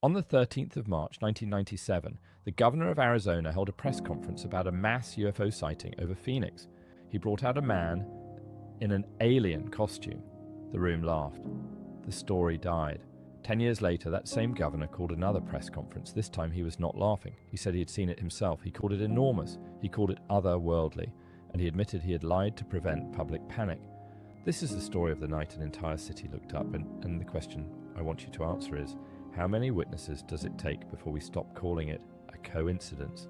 On the 13th of March 1997, the governor of Arizona held a press conference about a mass UFO sighting over Phoenix. He brought out a man in an alien costume. The room laughed. The story died. 10 years later, that same governor called another press conference. This time he was not laughing. He said he had seen it himself. He called it enormous. He called it otherworldly. And he admitted he had lied to prevent public panic. This is the story of the night an entire city looked up. And the question I want you to answer is, how many witnesses does it take before we stop calling it a coincidence?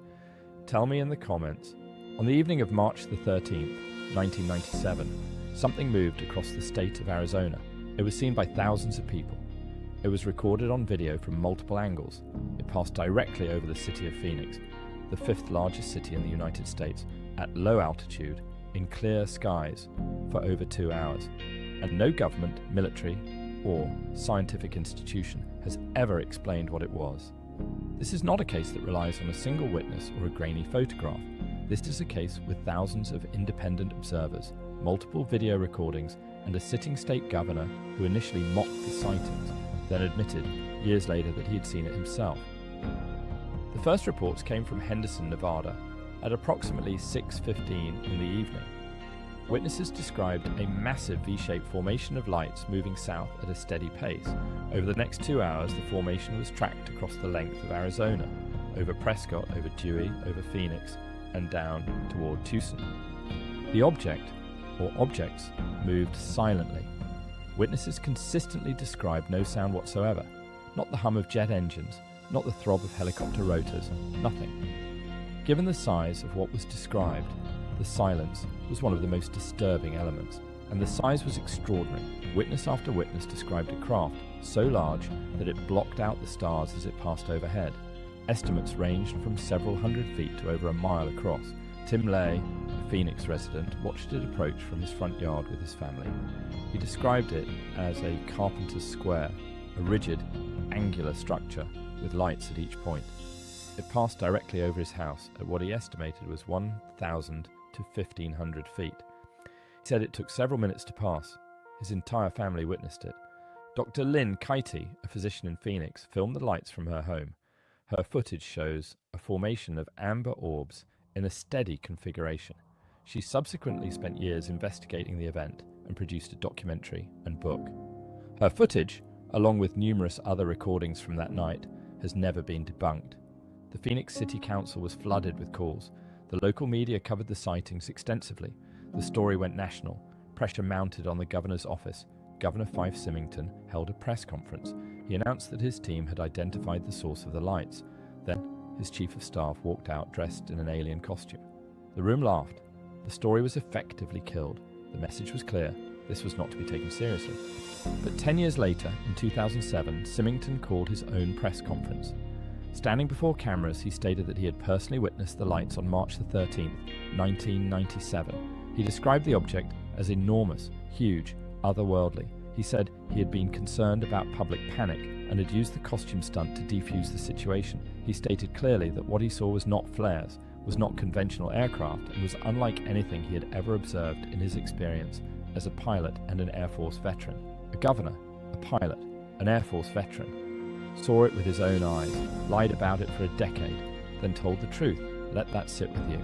Tell me in the comments. On the evening of March the 13th, 1997, something moved across the state of Arizona. It was seen by thousands of people. It was recorded on video from multiple angles. It passed directly over the city of Phoenix, the fifth largest city in the United States, at low altitude, in clear skies, for over 2 hours. And no government, military, or scientific institution has ever explained what it was. This is not a case that relies on a single witness or a grainy photograph. This is a case with thousands of independent observers, multiple video recordings, and a sitting state governor who initially mocked the sightings, then admitted years later that he had seen it himself. The first reports came from Henderson, Nevada, at approximately 6:15 in the evening. Witnesses described a massive V-shaped formation of lights moving south at a steady pace. Over the next 2 hours, the formation was tracked across the length of Arizona, over Prescott, over Dewey, over Phoenix, and down toward Tucson. The object, or objects, moved silently. Witnesses consistently described no sound whatsoever, not the hum of jet engines, not the throb of helicopter rotors, nothing. Given the size of what was described, the silence was one of the most disturbing elements, and the size was extraordinary. Witness after witness described a craft so large that it blocked out the stars as it passed overhead. Estimates ranged from several hundred feet to over a mile across. Tim Lay, a Phoenix resident, watched it approach from his front yard with his family. He described it as a carpenter's square, a rigid, angular structure with lights at each point. It passed directly over his house at what he estimated was 1,000 to 1,500 feet. He said it took several minutes to pass. His entire family witnessed it. Dr. Kitei, a physician in Phoenix, filmed the lights from her home. Her footage shows a formation of amber orbs in a steady configuration. She subsequently spent years investigating the event and produced a documentary and book. Her footage, along with numerous other recordings from that night, has never been debunked. The Phoenix City Council was flooded with calls. The local media covered the sightings extensively. The story went national. Pressure mounted on the governor's office. Governor Symington held a press conference. He announced that his team had identified the source of the lights. Then, his chief of staff walked out dressed in an alien costume. The room laughed. The story was effectively killed. The message was clear. This was not to be taken seriously. But 10 years later, in 2007, Symington called his own press conference. Standing before cameras, he stated that he had personally witnessed the lights on March the 13th, 1997. He described the object as enormous, huge, otherworldly. He said he had been concerned about public panic and had used the costume stunt to defuse the situation. He stated clearly that what he saw was not flares, was not conventional aircraft, and was unlike anything he had ever observed in his experience as a pilot and an Air Force veteran. A governor, a pilot, an Air Force veteran, saw it with his own eyes, lied about it for a decade, then told the truth. Let that sit with you.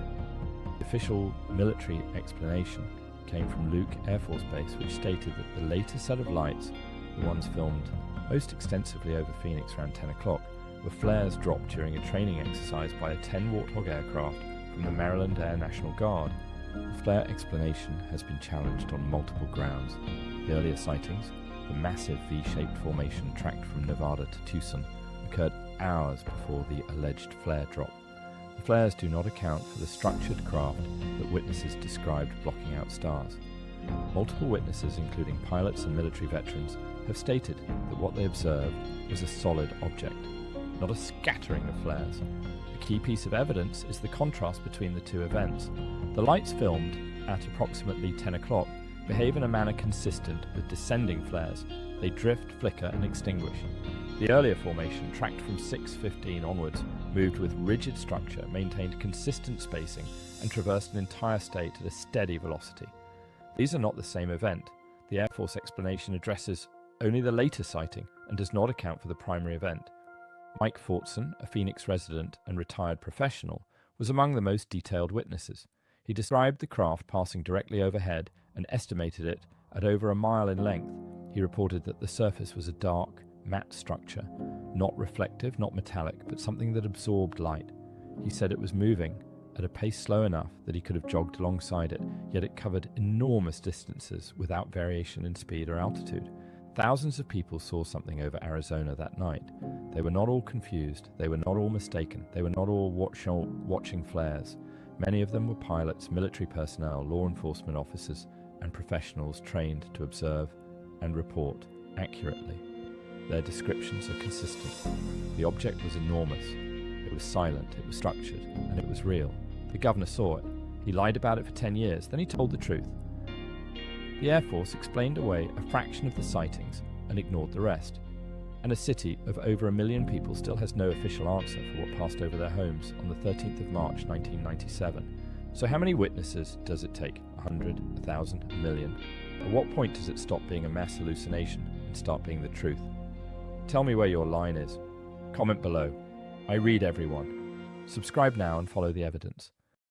The official military explanation came from Luke Air Force Base, which stated that the latest set of lights, the ones filmed most extensively over Phoenix around 10 o'clock, were flares dropped during a training exercise by a 10 Warthog aircraft from the Maryland Air National Guard. The flare explanation has been challenged on multiple grounds. The earlier sightings, the massive V-shaped formation tracked from Nevada to Tucson, occurred hours before the alleged flare drop. The flares do not account for the structured craft that witnesses described blocking out stars. Multiple witnesses, including pilots and military veterans, have stated that what they observed was a solid object, not a scattering of flares. A key piece of evidence is the contrast between the two events. The lights filmed at approximately 10 o'clock behave in a manner consistent with descending flares. They drift, flicker, and extinguish. The earlier formation, tracked from 6:15 onwards, moved with rigid structure, maintained consistent spacing, and traversed an entire state at a steady velocity. These are not the same event. The Air Force explanation addresses only the later sighting and does not account for the primary event. Mike Fortson, a Phoenix resident and retired professional, was among the most detailed witnesses. He described the craft passing directly overhead and estimated it at over a mile in length. He reported that the surface was a dark, matte structure, not reflective, not metallic, but something that absorbed light. He said it was moving at a pace slow enough that he could have jogged alongside it, yet it covered enormous distances without variation in speed or altitude. Thousands of people saw something over Arizona that night. They were not all confused, they were not all mistaken, they were not all watching flares. Many of them were pilots, military personnel, law enforcement officers, and professionals trained to observe and report accurately. Their descriptions are consistent. The object was enormous. It was silent, it was structured, and it was real. The governor saw it. He lied about it for 10 years, then he told the truth. The Air Force explained away a fraction of the sightings and ignored the rest. And a city of over 1 million people still has no official answer for what passed over their homes on the 13th of March 1997. So how many witnesses does it take? 100, 1,000, 1 million? At what point does it stop being a mass hallucination and start being the truth? Tell me where your line is. Comment below. I read everyone. Subscribe now and follow the evidence.